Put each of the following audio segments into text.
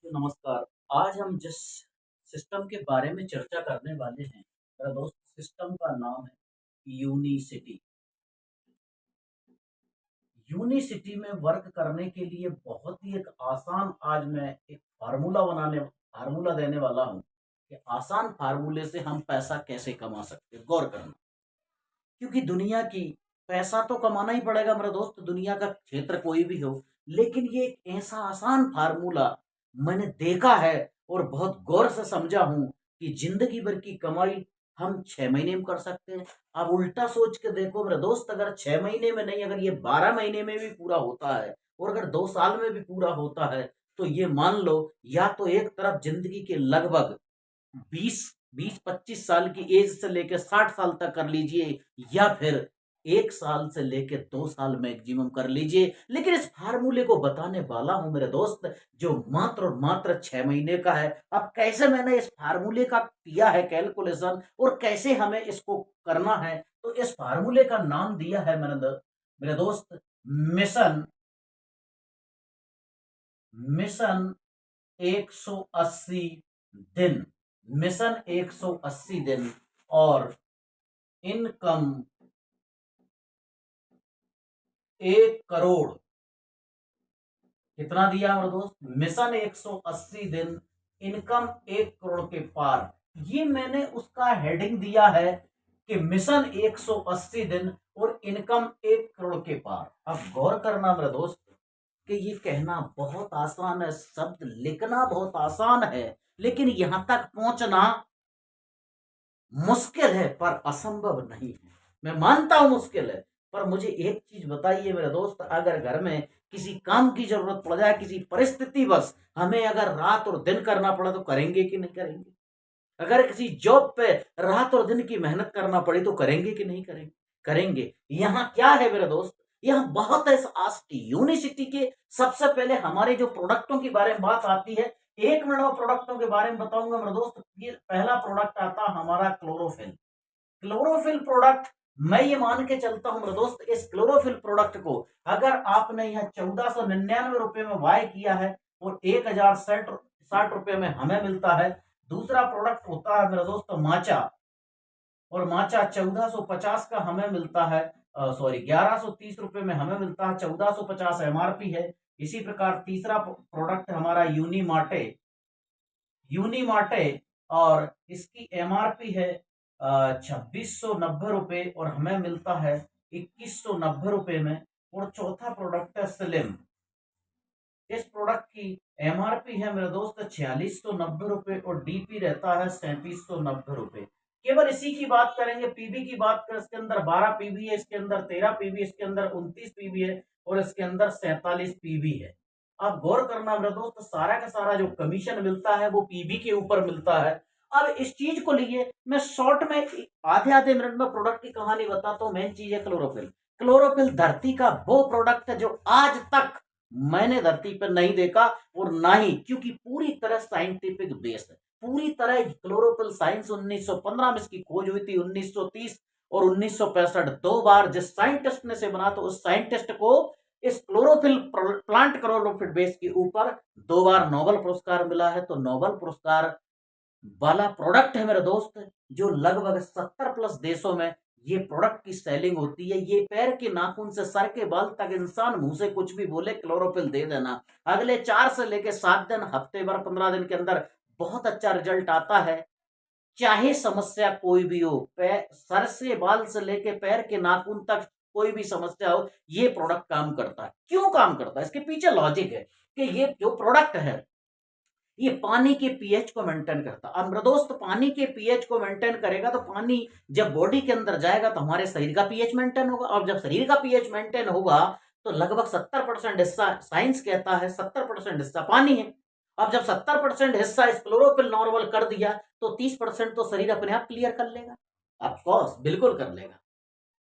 साथियों नमस्कार। आज हम जिस सिस्टम के बारे में चर्चा करने वाले हैं, मेरा दोस्त सिस्टम का नाम है यूनिसिटी। यूनिसिटी में वर्क करने के लिए बहुत ही एक आसान आज मैं एक फार्मूला देने वाला हूँ कि आसान फार्मूले से हम पैसा कैसे कमा सकते हैं। गौर करना, क्योंकि दुनिया की पैसा तो कमाना ही पड़ेगा मेरा दोस्त, दुनिया का क्षेत्र कोई भी हो। लेकिन ये एक ऐसा आसान फार्मूला मैंने देखा है और बहुत गौर से समझा हूँ कि जिंदगी भर की कमाई हम 6 महीने में कर सकते हैं। अब उल्टा सोच के देखो मेरा दोस्त, अगर 6 महीने में नहीं, अगर ये 12 महीने में भी पूरा होता है और अगर 2 साल में भी पूरा होता है, तो ये मान लो या तो एक तरफ जिंदगी के लगभग 20-25 साल की एज से लेकर 60 साल तक कर लीजिए, या फिर 1 साल से लेकर 2 साल मैक्सिमम कर लीजिए। लेकिन इस फार्मूले को बताने वाला हूं मेरे दोस्त, जो मात्र और मात्र 6 महीने का है। अब कैसे मैंने इस फार्मूले का किया है कैलकुलेशन और कैसे हमें इसको करना है, तो इस फार्मूले का नाम दिया है मेरे दोस्त मिशन मिशन 180 दिन। मिशन 180 दिन और इनकम 1 करोड़। कितना दिया मेरे दोस्त? मिशन 180 दिन, इनकम 1 करोड़ के पार। ये मैंने उसका हेडिंग दिया है कि मिशन 180 दिन और इनकम 1 करोड़ के पार। अब गौर करना मेरे दोस्त कि ये कहना बहुत आसान है, शब्द लिखना बहुत आसान है, लेकिन यहां तक पहुंचना मुश्किल है पर असंभव नहीं है। मैं मानता हूं मुश्किल है, पर मुझे एक चीज बताइए मेरे दोस्त, अगर घर में किसी काम की जरूरत पड़ जाए, किसी परिस्थिति बस हमें अगर रात और दिन करना पड़ा, तो करेंगे कि नहीं करेंगे? अगर किसी जॉब पे रात और दिन की मेहनत करना पड़ी, तो करेंगे कि नहीं करेंगे? करेंगे। यहाँ क्या है मेरे दोस्त, यहाँ बहुत है। आज यूनिसिटी के सबसे पहले हमारे जो प्रोडक्टों के बारे में बात आती है, 1 मिनट में प्रोडक्टों के बारे में बताऊंगा मेरे दोस्त। ये पहला प्रोडक्ट आता हमारा क्लोरोफिल। क्लोरोफिल प्रोडक्ट, मैं ये मान के चलता हूं मेरे दोस्त, इस क्लोरोफिल प्रोडक्ट को अगर आपने यहाँ 1499 रुपए में बाय किया है और 1060 रुपए में हमें मिलता है। दूसरा प्रोडक्ट होता है मेरा दोस्त माचा, और माचा 1450 का हमें मिलता है, सॉरी 1130 रुपए में हमें मिलता है, 1450 एमआरपी है। इसी प्रकार तीसरा प्रोडक्ट हमारा यूनिमाटे। यूनिमाटे और इसकी एमआरपी है 2690 रुपए और हमें मिलता है 2190 रुपए में। और चौथा प्रोडक्ट है स्लिम। इस प्रोडक्ट की एमआरपी है मेरे दोस्त 4690 रुपए और डीपी रहता है 3790 रुपए। केवल इसी की बात करेंगे। पीबी की बात करें, इसके अंदर 12 पीबी है, इसके अंदर 13 पीबी, इसके अंदर 29 पीबी है और इसके अंदर 47 पीबी है। आप गौर करना मेरे दोस्त, सारा का सारा जो कमीशन मिलता है वो पीबी के ऊपर मिलता है। अब इस चीज को लिए मैं शॉर्ट में आधे आधे मिनट में प्रोडक्ट की कहानी बताता हूँ। मेन चीज है क्लोरोफिल। क्लोरोफिल धरती का वो प्रोडक्ट है जो आज तक मैंने धरती पर नहीं देखा, और ना ही, क्योंकि पूरी तरह साइंटिफिक बेस है। पूरी तरह क्लोरोफिल साइंस 1915 में इसकी खोज हुई थी, 1930 और 1965 दो बार जिस साइंटिस्ट ने से बना, तो उस साइंटिस्ट को इस क्लोरोफिल प्लांट क्लोरोफिल बेस के ऊपर 2 बार नोबेल पुरस्कार मिला है। तो नोबेल पुरस्कार वाला प्रोडक्ट है मेरे दोस्त, जो लगभग 70+ देशों में ये प्रोडक्ट की सेलिंग होती है। ये पैर के नाखून से सर के बाल तक, इंसान मुंह से कुछ भी बोले, क्लोरोफिल दे देना, अगले 4 से लेकर 7 दिन, हफ्ते भर, 15 दिन के अंदर बहुत अच्छा रिजल्ट आता है। चाहे समस्या कोई भी हो, पैर, सर से बाल से लेकर पैर के नाखून तक कोई भी समस्या हो, ये प्रोडक्ट काम करता है। क्यों काम करता है? इसके पीछे लॉजिक है कि ये जो प्रोडक्ट है, ये पानी के पीएच को मेंटेन करता है। अब मेरे दोस्त, पानी के पीएच को मेंटेन करेगा तो पानी जब बॉडी के अंदर जाएगा तो हमारे शरीर का पीएच मेंटेन होगा, और जब शरीर का पीएच मेंटेन होगा तो लगभग 70% हिस्सा, साइंस कहता है 70% हिस्सा पानी है। अब जब 70% हिस्सा इस क्लोरोफिल नॉर्मल कर दिया, तो 30% तो शरीर अपने आप क्लियर कर लेगा। ऑफकोर्स बिल्कुल कर लेगा।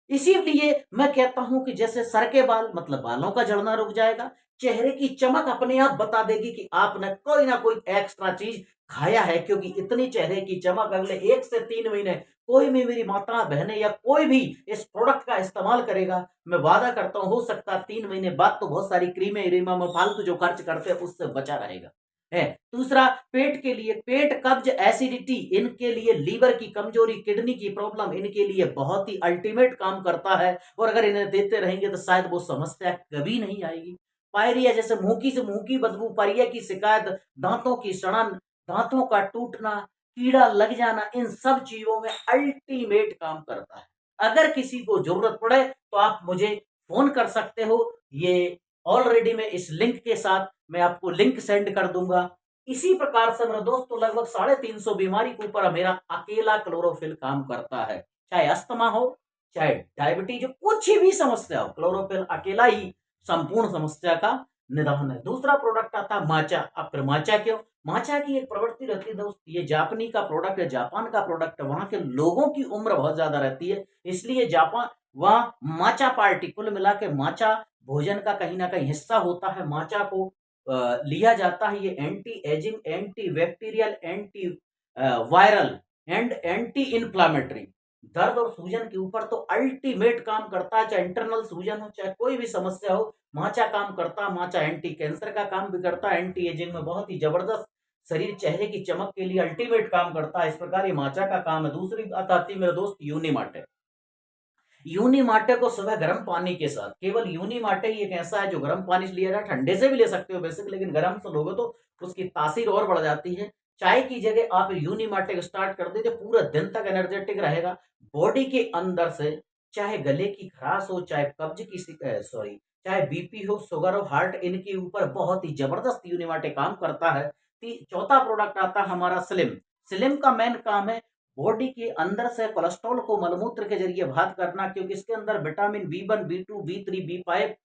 इसीलिए मैं कहता हूं कि जैसे सर के बाल, मतलब बालों का झड़ना रुक जाएगा, चेहरे की चमक अपने आप बता देगी कि आपने कोई ना कोई एक्स्ट्रा चीज खाया है, क्योंकि इतनी चेहरे की चमक अगले 1 से 3 महीने कोई भी मेरी माता बहने या कोई भी इस प्रोडक्ट का इस्तेमाल करेगा, मैं वादा करता हूं, हो सकता है 3 महीने बाद तो बहुत सारी क्रीमें रीमा में फालतू जो खर्च करते हैं उससे बचा रहेगा। है। दूसरा, पेट के लिए, पेट कब्ज, एसिडिटी, इनके लिए, लीवर की कमजोरी, किडनी की प्रॉब्लम, इनके लिए बहुत ही अल्टीमेट काम करता है। और अगर इन्हें देते रहेंगे तो शायद वो समस्या कभी नहीं आएगी। पायरिया, जैसे मुंह की बदबू, पायरिया की शिकायत, दांतों की सड़न, दांतों का टूटना, कीड़ा लग जाना, इन सब चीजों में अल्टीमेट काम करता है। अगर किसी को जरूरत पड़े तो आप मुझे फोन कर सकते हो। ये ऑलरेडी मैं इस लिंक के साथ मैं आपको लिंक सेंड कर दूंगा। इसी प्रकार से मेरे दोस्तों लगभग 350 बीमारी के ऊपर मेरा अकेला क्लोरोफिल काम करता है। चाहे अस्थमा हो, चाहे डायबिटीज हो, कुछ भी समस्या हो, क्लोरोफिल अकेला ही संपूर्ण समस्या का निदान है। दूसरा प्रोडक्ट आता है माचा। अब फिर माचा क्यों? माचा की एक प्रवृत्ति रहती है दोस्त, ये जापानी का प्रोडक्ट है, जापान का प्रोडक्ट है। वहां के लोगों की उम्र बहुत ज्यादा रहती है, इसलिए जापान वहां माचा पार्टी, कुल मिला के माचा भोजन का कहीं ना कहीं हिस्सा होता है। माचा को लिया जाता है। ये anti ageing, anti bacterial, anti viral and anti inflammatory, दर्द और सूजन के ऊपर तो अल्टीमेट काम करता है। चाहे इंटरनल सूजन हो, चाहे कोई भी समस्या हो, माचा काम करता है। माचा एंटी कैंसर का काम भी करता है, एंटी एजिंग में बहुत ही जबरदस्त, शरीर चेहरे की चमक के लिए अल्टीमेट काम करता है। इस प्रकार ये माचा का काम है। दूसरी बात आती है मेरे दोस्त यूनी माटे। यूनी माटे को सुबह गर्म पानी के साथ, केवल यूनी माटे ही एक ऐसा है जो गर्म पानी से लिया जाए, ठंडे से भी ले सकते हो बेसिक, लेकिन गर्म से लोगे तो उसकी तासीर और बढ़ जाती है। चाय की जगह आप यूनी माटे स्टार्ट कर दीजिए, पूरा दिन तक एनर्जेटिक रहेगा। बॉडी के अंदर से चाहे गले की खराश हो, चाहे कब्ज की सॉरी, चाहे बीपी हो, शुगर हो, हार्ट, इनके ऊपर बहुत ही जबरदस्त यूनी माटे काम करता है। चौथा प्रोडक्ट आता है हमारा स्लिम। स्लिम का मेन काम है बॉडी के अंदर से कोलेस्ट्रॉल को मलमूत्र के जरिए बाहर करना, क्योंकि इसके अंदर vitamin B1, B2, B3, B5,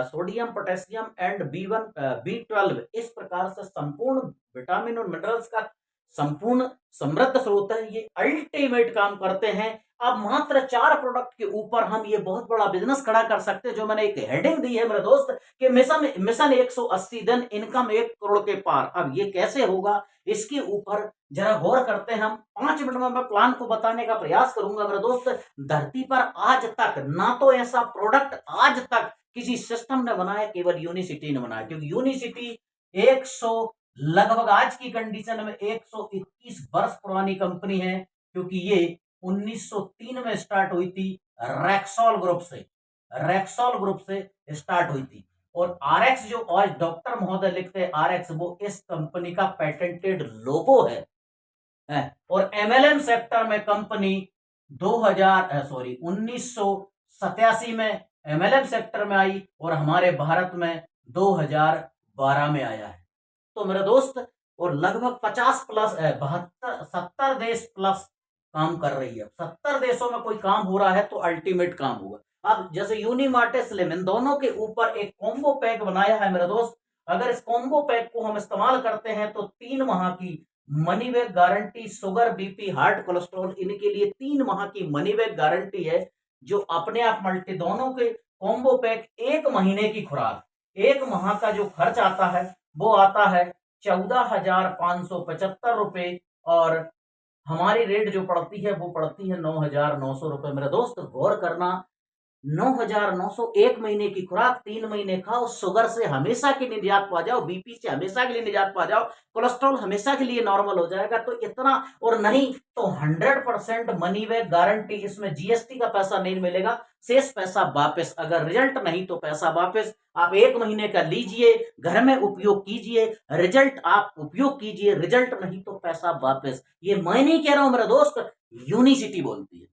sodium, potassium and B1, B12, इस प्रकार से संपूर्ण विटामिन और मिनरल्स का संपूर्ण समृद्ध स्रोत है। ये अल्टीमेट काम करते हैं। अब मात्र 4 प्रोडक्ट के ऊपर हम ये बहुत बड़ा बिजनेस खड़ा कर सकते हैं, जो मैंने एक हेडिंग दी है मेरे दोस्त कि मिशन मिशन 180 दिन, इनकम 1 करोड़ के पार। अब ये कैसे होगा, इसके ऊपर जरा गौर करते हैं हम। 5 मिनट में मैं प्लान को बताने का प्रयास करूंगा मेरे दोस्त। धरती पर आज तक ना तो ऐसा प्रोडक्ट आज तक किसी सिस्टम ने बनाया, केवल यूनिसिटी ने बनाया, क्योंकि यूनिसिटी 100 लगभग आज की कंडीशन में 121 वर्ष पुरानी कंपनी है, क्योंकि ये 1903 में स्टार्ट हुई थी रैक्सॉल ग्रुप से। रैक्सॉल ग्रुप से स्टार्ट हुई थी। और आरएक्स जो आज डॉक्टर महोदय लिखते हैं आरएक्स, वो इस कंपनी का पेटेंटेड लोगो है। और एमएलएम सेक्टर में कंपनी 1987 में एमएलएम सेक्टर में आई और हमारे भारत में 2012 में आया है। तो मेरे दोस्त, और लगभग 50 प्लस 72 70 देश प्लस काम कर रही है। 70 देशों में कोई काम हो रहा है तो अल्टीमेट काम होगा। अब जैसे यूनिमार्टे स्लिम, इन दोनों के ऊपर एक कॉम्बो पैक बनाया है मेरे दोस्त। अगर इस कॉम्बो पैक को हम इस्तेमाल करते हैं तो 3 माह की money back guarantee, sugar, BP, heart, cholesterol, इनके लिए 3 माह की मनी बैक गारंटी है, जो अपने आप मल्टी, दोनों के कॉम्बो पैक 1 महीने की खुराक, 1 माह का जो खर्च आता है वो आता है 14,575 रुपए, और हमारी रेट जो पड़ती है वो पड़ती है 9,900 रुपए। मेरे दोस्त गौर करना, 9,900, 1 महीने की खुराक, 3 महीने खाओ, शुगर से हमेशा के लिए निजात पा जाओ, बीपी से हमेशा के लिए निजात पा जाओ, कोलेस्ट्रॉल हमेशा के लिए नॉर्मल हो जाएगा। तो इतना, और नहीं तो 100% मनी बैक गारंटी, इसमें जीएसटी का पैसा नहीं मिलेगा, शेष पैसा वापस। अगर रिजल्ट नहीं तो पैसा वापस। आप 1 महीने का लीजिए, घर में उपयोग कीजिए, रिजल्ट आप उपयोग कीजिए, रिजल्ट नहीं तो पैसा वापस। ये मैं नहीं कह रहा हूं मेरे दोस्त, यूनिसिटी बोलती है।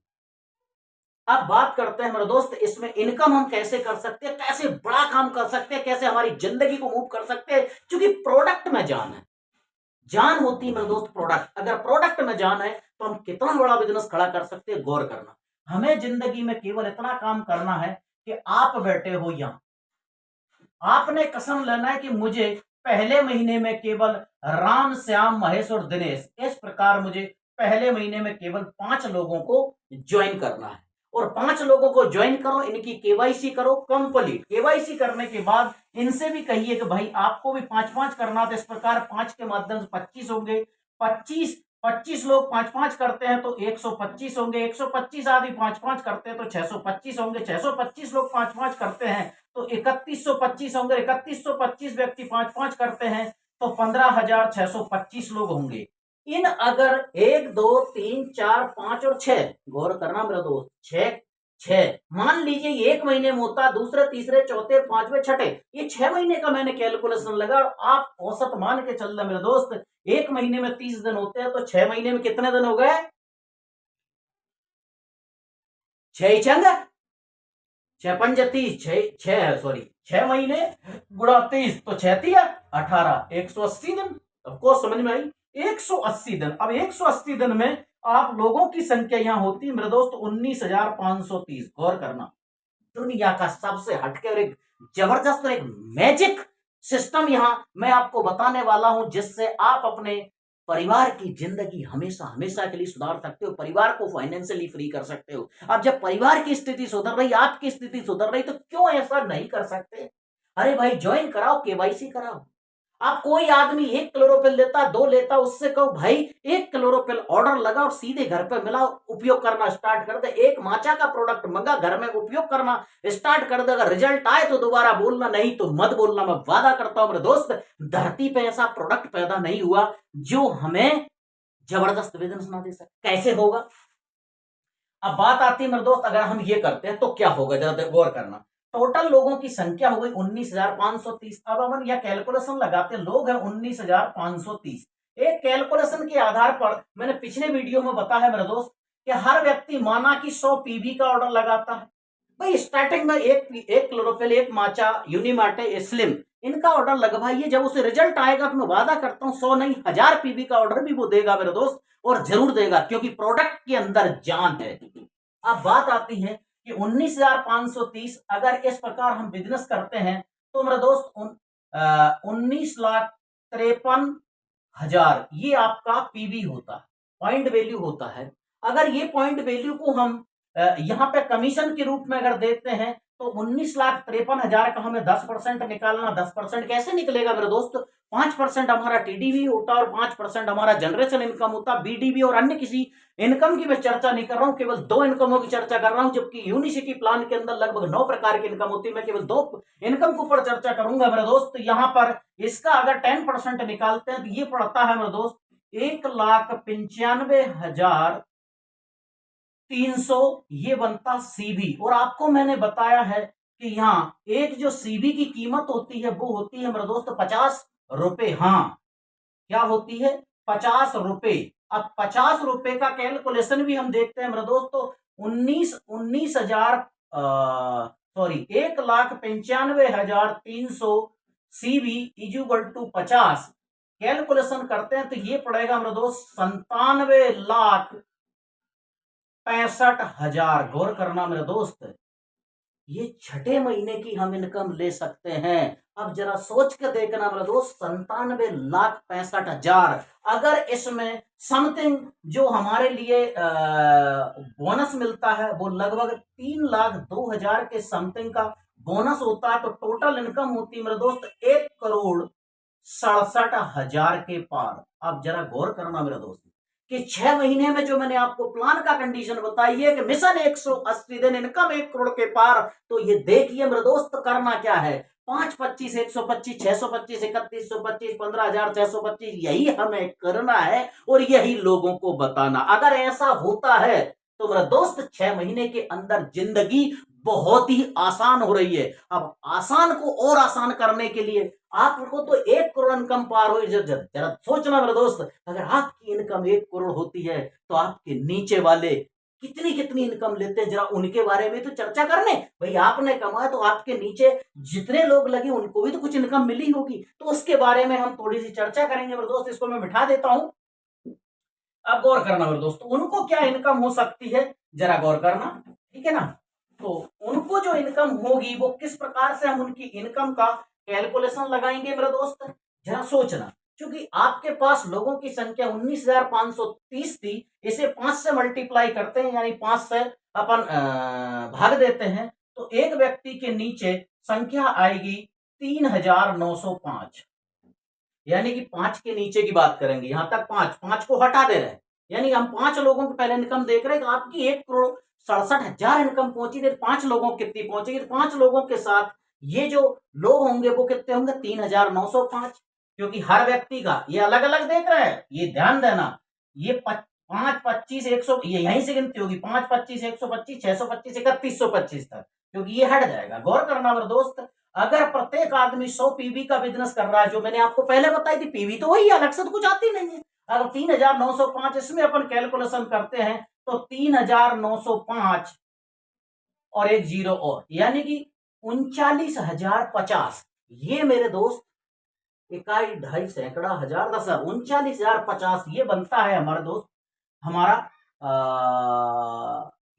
अब बात करते हैं मेरे दोस्त, इसमें इनकम हम कैसे कर सकते हैं, कैसे बड़ा काम कर सकते हैं, कैसे हमारी जिंदगी को मूव कर सकते हैं, क्योंकि प्रोडक्ट में जान है, जान होती है मेरे दोस्त प्रोडक्ट। अगर प्रोडक्ट में जान है तो हम कितना बड़ा बिजनेस खड़ा कर सकते हैं। गौर करना, हमें जिंदगी में केवल इतना काम करना है कि आप बैठे हो यहां, आपने कसम लेना है कि मुझे पहले महीने में केवल राम, श्याम, महेश और दिनेश, इस प्रकार मुझे पहले महीने में केवल 5 लोगों को ज्वाइन करना है। और 5 लोगों को ज्वाइन करो, इनकी केवाईसी करो कंप्लीट। केवाईसी करने के बाद इनसे भी कहिए कि भाई आपको भी 5-5 करना, तो इस प्रकार 5 के माध्यम से 25 होंगे। 25 लोग 5-5 करते हैं तो 125 होंगे। 125 आदमी 5-5 करते हैं तो 625 होंगे। 625 लोग 5-5 करते हैं तो 3125 होंगे। 3125 व्यक्ति 5-5 करते हैं तो 15,625 लोग होंगे। इन अगर 1 2 3 4 5 और 6, गौर करना मेरा दोस्त, 6 6 मान लीजिए एक महीने में होता, दूसरे तीसरे चौथे पांचवें छठे, ये 6 महीने का मैंने कैलकुलेशन लगा और आप औसत मान के चल रहे मेरे दोस्त, एक महीने में 30 दिन होते हैं, तो 6 महीने में कितने दिन हो गए? 6 चंग 6 पंज 30, 6 सॉरी 6 महीने गुणा 30, तो 6 तिया 18, 180 दिन। सबको समझ में आई? 180 दिन। अब 180 दिन में आप लोगों की संख्या यहां होती है मेरे दोस्त 19,530। गौर करना, दुनिया का सबसे हटके और एक जबरदस्त और एक मैजिक सिस्टम यहां मैं आपको बताने वाला हूं, जिससे आप अपने परिवार की जिंदगी हमेशा हमेशा के लिए सुधार सकते हो, परिवार को फाइनेंशियली फ्री कर सकते हो। अब जब परिवार की स्थिति सुधर रही, आपकी स्थिति सुधर रही, तो क्यों ऐसा नहीं कर सकते? अरे भाई ज्वाइन कराओ, केवाईसी कराओ। आप कोई आदमी 1 क्लोरोपिल लेता, 2 लेता, उससे कहो भाई 1 क्लोरोपिल ऑर्डर लगा और सीधे घर पे मिला, उपयोग करना स्टार्ट कर दे। एक माचा का प्रोडक्ट मंगा, घर में उपयोग करना स्टार्ट कर दे। अगर रिजल्ट आए तो दोबारा बोलना, नहीं तो मत बोलना। मैं वादा करता हूं मेरे दोस्त, धरती पे ऐसा प्रोडक्ट पैदा नहीं हुआ जो हमें जबरदस्त बिजनेस ना दे सके। कैसे होगा? अब बात आती है मेरे दोस्त, अगर हम ये करते हैं तो क्या होगा, जरा गौर करना। टोटल लोगों की संख्या हो गई 19,530। अब हम यह कैलकुलेशन लगाते हैं, लोग हैं 19,530। एक कैलकुलेशन के आधार पर मैंने पिछले वीडियो में बताया है मेरे दोस्त कि हर व्यक्ति माना कि 100 पीबी का ऑर्डर लगाता है। भाई स्टार्टिंग में एक क्लोरोफिल, एक माचा, यूनिमाटे, स्लिम, इनका ऑर्डर लगवाइए। जब उसे रिजल्ट आएगा तो मैं वादा करता हूं 100 नहीं 1000 पीबी का ऑर्डर भी वो देगा मेरे दोस्त, और जरूर देगा, क्योंकि प्रोडक्ट के अंदर जान है। अब बात आती है कि 19,530 अगर इस प्रकार हम बिजनेस करते हैं तो मेरे दोस्त 19,53,000 ये आपका पीबी होता है, पॉइंट वैल्यू होता है। अगर ये पॉइंट वैल्यू को हम यहाँ पे कमीशन के रूप में अगर देते हैं तो 19,53,000 का हमें 10% निकालना। 10% कैसे निकलेगा मेरे दोस्त? 5% हमारा टीडीवी होता है और 5% हमारा जनरेशन इनकम होता है। बीडीवी और अन्य किसी इनकम की मैं चर्चा नहीं कर रहा हूं, केवल 2 इनकमों की चर्चा कर रहा हूं, जबकि यूनिसिटी प्लान के अंदर लगभग 9 प्रकार की इनकम होती है। मैं केवल 2 इनकम के ऊपर चर्चा करूंगा मेरे दोस्त। यहां पर इसका अगर 10% निकालते हैं तो ये पड़ता है मेरे दोस्त 1,95,300, ये बनता सीबी। और आपको मैंने बताया है कि यहाँ एक जो सीबी की कीमत होती है वो होती है मेरे दोस्त 50 रुपए। हाँ, क्या होती है? 50 रुपए। अब 50 रुपए का कैलकुलेशन भी हम देखते हैं मेरे दोस्तों, 19,000 sorry 1,95,300 CB equal to 50 calculation करते हैं तो ये पड़ेगा मेरे दोस्त 97,65,000। गौर करना मेरे दोस्त, ये छठे महीने की हम इनकम ले सकते हैं। अब जरा सोच के देखना मेरे दोस्त, 97,65,000। अगर इसमें समथिंग जो हमारे लिए बोनस मिलता है वो लगभग 3,02,000 के समथिंग का बोनस होता है, तो टोटल इनकम होती है मेरे दोस्त 1,67,000 के पार। अब जरा गौर करना मेरे दोस्त कि 6 महीने में जो मैंने आपको प्लान का कंडीशन बताई है कि मिशन 180 दिन इनकम 1 करोड़ के पार, तो ये देखिए मेरे दोस्त करना क्या है। 5 25 125 625 3125 15,625 यही हमें करना है और यही लोगों को बताना। अगर ऐसा होता है तो मेरा दोस्त 6 महीने के अंदर जिंदगी बहुत ही आसान हो रही है। अब आसान को और आसान करने के लिए आपको तो 1 करोड़ इनकम पार हो, जरा सोचना मेरे दोस्त, अगर आपकी इनकम 1 करोड़ होती है तो आपके नीचे वाले कितनी कितनी इनकम लेते हैं, जरा उनके बारे में तो चर्चा करने। भाई आपने कमाया तो आपके नीचे जितने लोग लगे उनको भी तो कुछ इनकम मिली होगी, तो उसके बारे में हम थोड़ी सी चर्चा करेंगे मेरे दोस्त। इसको मैं बिठा देता हूं। अब गौर करना मेरे दोस्त, उनको क्या इनकम हो सकती है, जरा गौर करना, ठीक है ना। तो उनको जो इनकम होगी वो किस प्रकार से हम उनकी इनकम का कैलकुलेशन लगाएंगे मेरे दोस्त, जरा सोचना। क्योंकि आपके पास लोगों की संख्या 19,530 थी, इसे 5 से मल्टीप्लाई करते हैं, यानी 5 से अपन भाग देते हैं, तो एक व्यक्ति के नीचे संख्या आएगी 3,905। यानी कि 5 के नीचे की बात करेंगे, यहां तक 5 को हटा दे रहे हैं, यानी हम 5 लोगों की पहले इनकम देख रहे हैं। तो आपकी 1,67,000 इनकम पहुंची थी, 5 लोगों की कितनी पहुंचेगी? 5 लोगों के साथ ये जो लोग होंगे वो कितने होंगे? 3,905। क्योंकि हर व्यक्ति का ये अलग अलग देख रहे हैं, ये ध्यान देना, ये 5, 25, 100, ये यहीं से गिनती होगी, 5, 25, 125, 625, 3125 तक, क्योंकि ये हट जाएगा। गौर करना मेरे दोस्त, अगर प्रत्येक आदमी 100 पीवी का बिजनेस कर रहा है, जो मैंने आपको पहले बताई थी, पीवी तो वही अलग से तो कुछ आती नहीं है। अगर 3905 इसमें अपन कैलकुलेशन करते हैं तो 3905 और एक जीरो और, यानी कि 39,050, ये मेरे दोस्त इकाई, ढाई, सैकड़ा, हजार, 10,000, 39,050 ये बनता है हमारे दोस्त, हमारा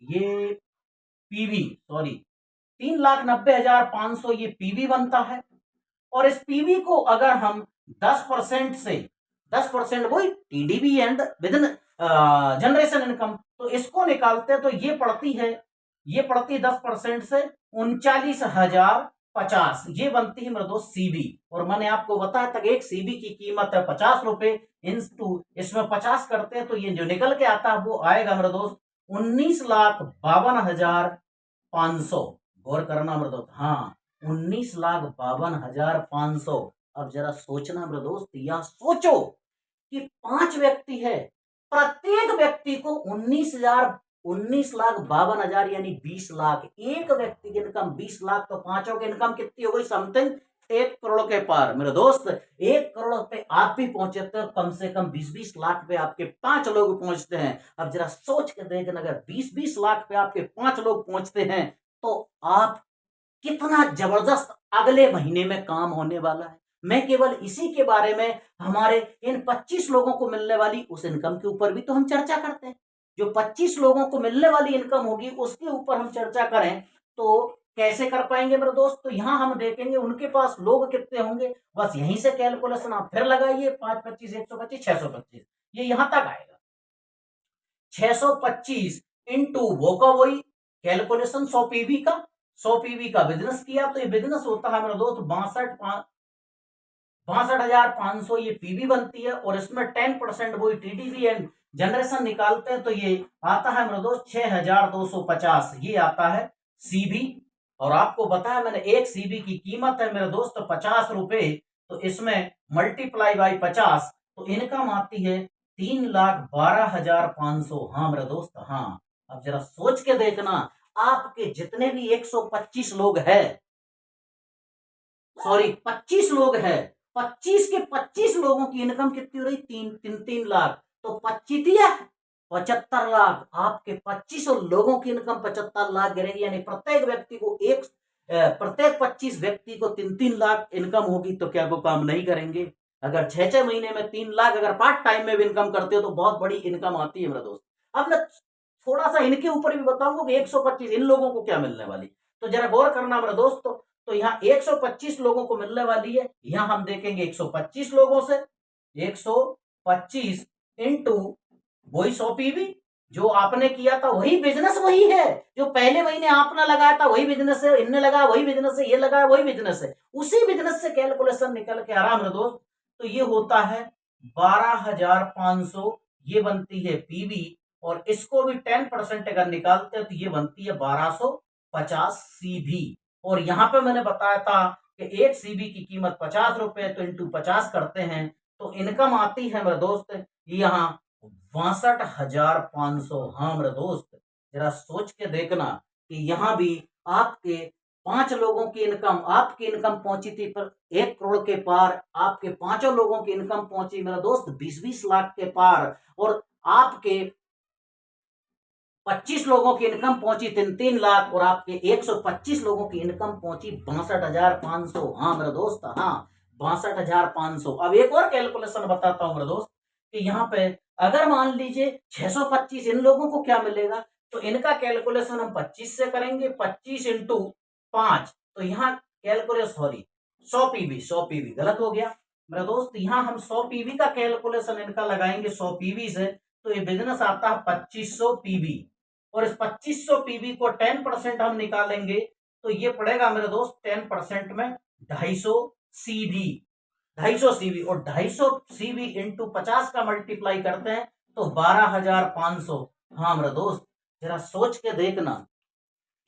ये पीवी, सॉरी 3,90,500 ये पीवी बनता है। और इस पीवी को अगर हम 10% से, 10% वही TDB and with generation income, तो इसको निकालते हैं तो ये पड़ती है 10% से 39,050, ये बनती है मेरे दोस्त सीबी। और मैंने आपको बताया था एक सीबी की कीमत है 50 रुपए, इंटू इसमें 50 करते हैं तो ये जो निकल के आता है वो आएगा मेरे दोस्त 19,52,500। गौर करना मेरे दोस्त, हाँ 19,52,500। अब जरा सोचना मेरे दोस्त, या सोचो कि 5 व्यक्ति है, प्रत्येक व्यक्ति को 19,52,000 यानी 20 लाख, एक व्यक्ति की इनकम 20 लाख, तो पांचों की इनकम कितनी हो गई? समथिंग 1 करोड़ के पार। मेरे दोस्त 1 करोड़ पे आप भी पहुंचे तो कम से कम 20-20 लाख पे आपके 5 लोग पहुंचते हैं। अब जरा सोच के देखना, अगर 20-20 लाख पे आपके 5 लोग पहुंचते हैं तो आप कितना जबरदस्त अगले महीने में काम होने वाला है। मैं केवल इसी के बारे में, हमारे इन 25 लोगों को मिलने वाली उस इनकम के ऊपर भी तो हम चर्चा करते हैं। जो 25 लोगों को मिलने वाली इनकम होगी उसके ऊपर हम चर्चा करें तो कैसे कर पाएंगे मेरे दोस्त? तो यहां हम देखेंगे उनके पास लोग कितने होंगे, बस यहीं से कैलकुलेशन आप फिर लगाइए, 5, 25, 125, 625, ये यहां तक आएगा। 625 इंटू वो का वही कैलकुलेशन 100 पीवी का, 100 पीवी का बिजनेस किया तो ये बिजनेस होता है मेरे दोस्त 62,500, ये पीवी बनती है। और इसमें 10% वही टीडीबी एंड जनरेशन निकालते हैं तो ये आता है मेरे दोस्त 6,250, ये आता है सीबी। और आपको बताया मैंने एक सीबी की कीमत है मेरे दोस्त 50 रुपए, तो इसमें मल्टीप्लाई बाई 50 तो इनकम आती है 3,12,500। हाँ मेरे दोस्त, हाँ अब जरा सोच के देखना, आपके जितने भी 125 लोग हैं, सॉरी 25 लोग हैं, 25 के 25 लोगों की इनकम कितनी हो रही? 3 लाख, तो 25 75 लाख। आपके 25 लोगों की इनकम 75 लाख गिरेगी, यानी प्रत्येक व्यक्ति को प्रत्येक 25 व्यक्ति को 3 लाख इनकम होगी। तो क्या वो काम नहीं करेंगे? अगर 6 महीने में 3 लाख अगर पार्ट टाइम में भी इनकम करते हो तो बहुत बड़ी इनकम आती है मेरा दोस्त। अब मैं थोड़ा सा इनके ऊपर भी बताऊंगा कि 125 इन लोगों को क्या मिलने वाली, तो जरा गौर करना मेरा दोस्त। तो यहाँ 125 लोगों को मिलने वाली है, यहां हम देखेंगे 125 लोगों से 125 इंटू वही 100 पीवी जो आपने किया था, वही बिजनेस वही है जो पहले महीने आपने लगाया था, वही बिजनेस है, इनने लगाया वही बिजनेस है, ये लगाया वही बिजनेस है, उसी बिजनेस से कैलकुलेशन निकल के आराम है दोस्त। तो ये होता है 12,500, ये बनती है पीवी। और इसको भी 10% अगर निकालते हैं तो ये बनती है 1250 सीबी। और यहां पे मैंने बताया था कि एक सीबी की कीमत 50 रुपए, तो इंटू 50 करते हैं तो इनकम आती है मेरे दोस्त यहाँ 62,500। हाँ मेरे दोस्त, जरा सोच के देखना कि यहां भी आपके 5 लोगों की इनकम, आपकी इनकम पहुंची थी पर 1 करोड़ के पार, आपके 5 लोगों की इनकम पहुंची मेरा दोस्त 20-20 लाख के पार, और आपके 25 लोगों की इनकम पहुंची 3-3 लाख, और आपके 125 लोगों की इनकम पहुंची 62,500। हाँ मेरे दोस्त, हाँ 62,500। अब एक और कैलकुलेशन बताता हूं मेरे दोस्त कि यहाँ पे अगर मान लीजिए 625 इन लोगों को क्या मिलेगा, तो इनका कैलकुलेशन हम 25 से करेंगे, 25 इंटू 5, तो यहाँ कैलकुलेशन, सॉरी 100 पीवी गलत हो गया मेरे दोस्त। यहाँ हम 100 पीवी का कैलकुलेशन इनका लगाएंगे 100 पीवी से, तो ये बिजनेस आता है 2500 पीवी। और इस 2500 पीवी को 10% हम निकालेंगे तो ये पड़ेगा मेरे दोस्त 10% में 250 सीवी, 250 सीवी। और 250 सीवी इंटू 50 का मल्टीप्लाई करते हैं तो 12,500। हाँ मेरे दोस्त, जरा सोच के देखना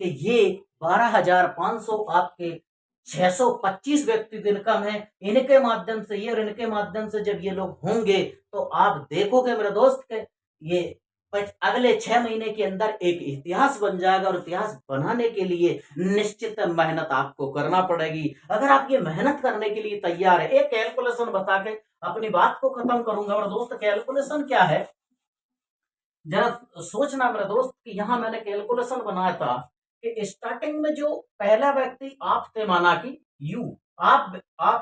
कि ये 12,500 आपके 625 व्यक्ति की इनकम है इनके माध्यम से ये, और इनके माध्यम से जब ये लोग होंगे तो आप देखोगे मेरे दोस्त के ये अगले 6 महीने के अंदर एक इतिहास बन जाएगा। और इतिहास बनाने के लिए निश्चित मेहनत आपको करना पड़ेगी। अगर आप ये मेहनत करने के लिए तैयार है, एक कैलकुलेशन बता के अपनी बात को खत्म करूंगा मेरे दोस्त। कैलकुलेशन क्या है, जरा सोचना मेरे दोस्त कि यहां मैंने कैलकुलेशन बनाया था कि स्टार्टिंग में जो पहला व्यक्ति आप थे, माना कि यू, आप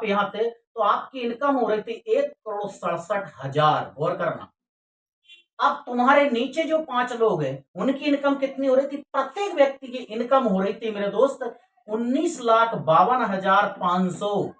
यहां थे, तो आपकी इनकम हो रही थी 1,67,000। गौर करना, अब तुम्हारे नीचे जो 5 लोग हैं उनकी इनकम कितनी हो रही थी? प्रत्येक व्यक्ति की इनकम हो रही थी मेरे दोस्त 19,52,500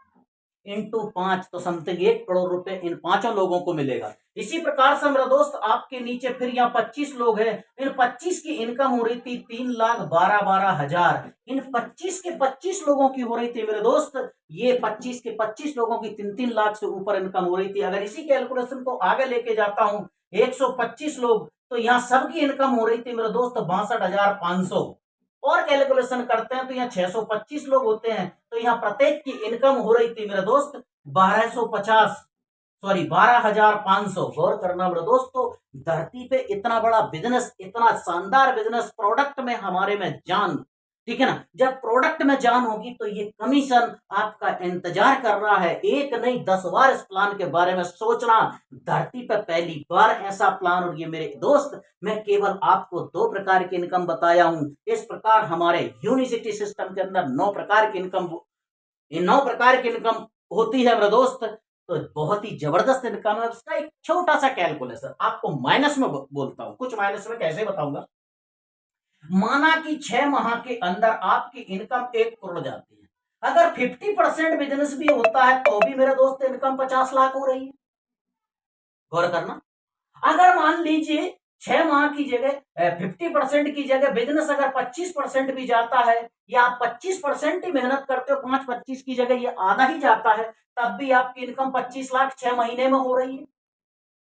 इंटू 5, तो समथिंग 1 करोड़ रुपए इन 5 लोगों को मिलेगा। इसी प्रकार से मेरा दोस्त आपके नीचे फिर यहाँ 25 लोग हैं, इन 25 की इनकम हो रही थी 3,12,12,000। इन 25 के 25 लोगों की हो रही थी मेरे दोस्त, ये 25 के 25 लोगों की 3-3 लाख से ऊपर इनकम हो रही थी। अगर इसी कैलकुलेशन को आगे लेके जाता हूं, 125 लोग, तो यहाँ सबकी इनकम हो रही थी मेरे दोस्त 62,500। और कैलकुलेशन करते हैं तो यहाँ 625 लोग होते हैं, तो यहाँ प्रत्येक की इनकम हो रही थी मेरे दोस्त 12,500। गौर करना मेरे दोस्तों, धरती पे इतना बड़ा बिजनेस, इतना शानदार बिजनेस, प्रोडक्ट में हमारे में जान, ठीक है ना। जब प्रोडक्ट में जान होगी तो ये कमीशन आपका इंतजार कर रहा है। एक नहीं 10 बार इस प्लान के बारे में सोचना। धरती पर पहली बार ऐसा प्लान, और ये मेरे दोस्त मैं केवल आपको 2 प्रकार की इनकम बताया हूं। इस प्रकार हमारे यूनिवर्सिटी सिस्टम के अंदर 9 प्रकार की इनकम, इन 9 प्रकार की इनकम होती है मेरे दोस्त। तो बहुत ही जबरदस्त इनकम है। उसका एक छोटा सा कैलकुलेशन आपको माइनस में बोलता हूं, कुछ माइनस में कैसे बताऊंगा। माना कि 6 माह के अंदर आपकी इनकम 1 करोड़ जाती है, अगर 50% बिजनेस भी होता है तो भी मेरे दोस्त इनकम 50 लाख हो रही है। गौर करना, अगर मान लीजिए 6 माह की जगह 50% की जगह बिजनेस अगर 25% भी जाता है, या आप 25% ही मेहनत करते हो, 5-25 की जगह ये आधा ही जाता है, तब भी आपकी इनकम 25 लाख 6 महीने में हो रही है।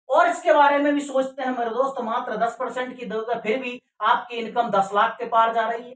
और इसके बारे में भी सोचते हैं मेरे दोस्त, मात्र 10% की जगह फिर भी आपकी इनकम 10 लाख के पार जा रही है।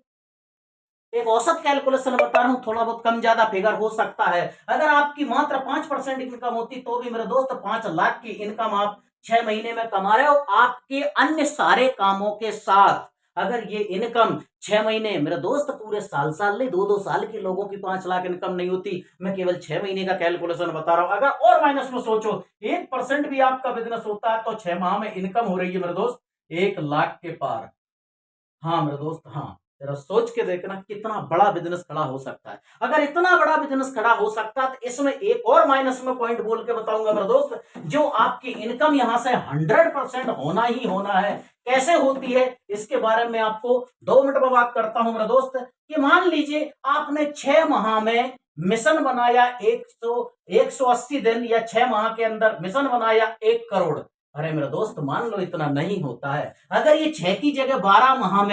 एक औसत कैलकुलेशन बता रहा हूं, थोड़ा बहुत कम ज्यादा फिगर हो सकता है। अगर आपकी मात्र 5% इनकम होती तो भी मेरे दोस्त 5 लाख की इनकम आप 6 महीने में कमा रहे हो। आपके अन्य सारे कामों के साथ अगर ये इनकम 6 महीने, मेरे दोस्त पूरे साल साल नहीं, 2-2 साल के लोगों की 5 लाख इनकम नहीं होती। मैं केवल 6 महीने का कैलकुलेशन बता रहा हूं। अगर और माइनस में सोचो, 1% भी आपका बिजनेस होता है तो 6 माह में इनकम हो रही है मेरे दोस्त 1 लाख के पार। हाँ मेरे दोस्त, हाँ, जरा सोच के देखना कितना बड़ा बिजनेस खड़ा हो सकता है। अगर इतना बड़ा बिजनेस खड़ा हो सकता है तो इसमें एक और माइनस में पॉइंट बोल के बताऊंगा मेरे दोस्त, जो आपकी इनकम यहां से 100% होना ही होना है। कैसे होती है इसके बारे में आपको 2 मिनट में बात करता हूं मेरे दोस्त। कि मान लीजिए आपने 6 माह में मिशन बनाया 180 दिन, या 6 माह के अंदर मिशन बनाया 1 करोड़। अरे मेरे दोस्त मान लो इतना नहीं होता है। अगर ये 6 की जगह 12 माह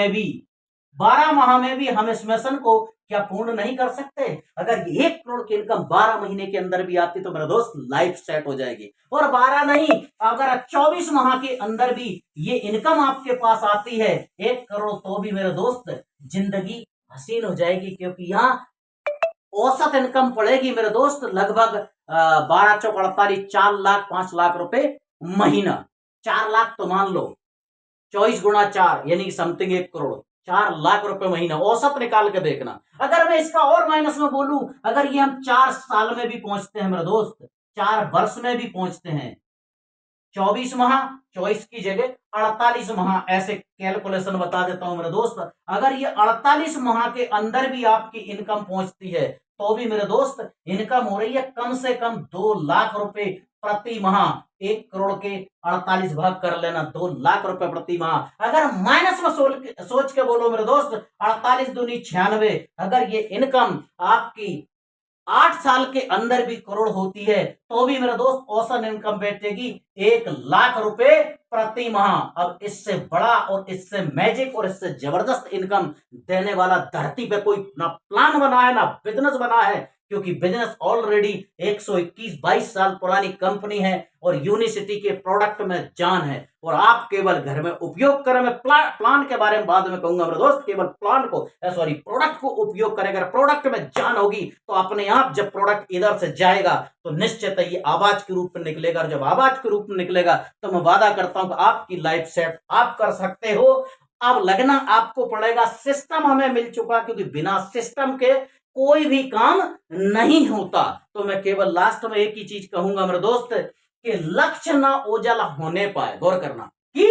में भी हम इस मिशन को क्या पूर्ण नहीं कर सकते? अगर ये 1 करोड़ की इनकम 12 महीने के अंदर भी आती तो मेरे दोस्त लाइफ सेट हो जाएगी। और 12 नहीं, अगर 24 माह के अंदर भी ये इनकम आपके पास आती है 1 करोड़, तो भी मेरे दोस्त जिंदगी हसीन हो जाएगी। क्योंकि यहाँ औसत इनकम पड़ेगी मेरे दोस्त लगभग 12 चौक 48, 4 लाख 5 लाख रुपए महीना। 4 लाख तो मान लो, 24 गुणा 4 यानी समथिंग 1 करोड़, 4 लाख रुपए महीना औसत निकाल के देखना। अगर मैं इसका और माइनस में बोलूं, अगर ये हम 4 साल में भी पहुंचते हैं मेरे दोस्त, 4 वर्ष में भी पहुंचते हैं, 24 माह, 24 की जगह 48 माह, ऐसे कैलकुलेशन बता देता हूं मेरे दोस्त। अगर ये 48 माह के अंदर भी आपकी इनकम पहुंचती है तो भी मेरे दोस्त इनकम हो रही है कम से कम 2 लाख रुपए प्रति माह। 1 करोड़ के 48 भाग कर लेना, 2 लाख रुपए प्रति माह। अगर माइनस में सोच के बोलो मेरे दोस्त, 48 दूनी 96, अगर ये इनकम आपकी 8 साल के अंदर भी करोड़ होती है तो भी मेरे दोस्त औसत इनकम बैठेगी 1 लाख रुपए प्रति माह। अब इससे बड़ा और इससे मैजिक और इससे जबरदस्त इनकम देने वाला धरती पे कोई ना प्लान बना है ना बिजनेस बना है। क्योंकि बिजनेस ऑलरेडी 121-22 साल पुरानी कंपनी है और यूनिसिटी के प्रोडक्ट में जान है और आप केवल घर में उपयोग करें। मैं प्लान के बारे में बाद में कहूंगा मेरे दोस्त, केवल प्लान को प्रोडक्ट को उपयोग करें। अगर प्रोडक्ट में जान होगी तो अपने आप जब प्रोडक्ट इधर से जाएगा तो निश्चित है ये आवाज के रूप में निकलेगा, और जब आवाज के रूप में निकलेगा तो मैं वादा करता हूं कि आपकी लाइफ सेट आप कर सकते हो। अब लगना आपको पड़ेगा, सिस्टम हमें मिल चुका, क्योंकि बिना सिस्टम के कोई भी काम नहीं होता। तो मैं केवल लास्ट में एक ही चीज कहूंगा मेरे दोस्त, कि लक्ष्य ना ओझल होने पाए, गौर करना कि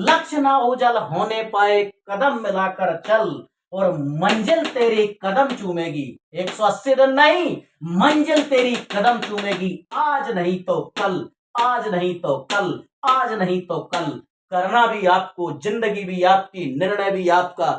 लक्ष्य ना ओझल होने पाए, कदम मिलाकर चल और मंजिल तेरी कदम चूमेगी। 180 दिन नहीं, मंजिल तेरी कदम चूमेगी। आज नहीं तो कल, आज नहीं तो कल, आज नहीं तो कल। करना भी आपको, जिंदगी भी आपकी, निर्णय भी आपका।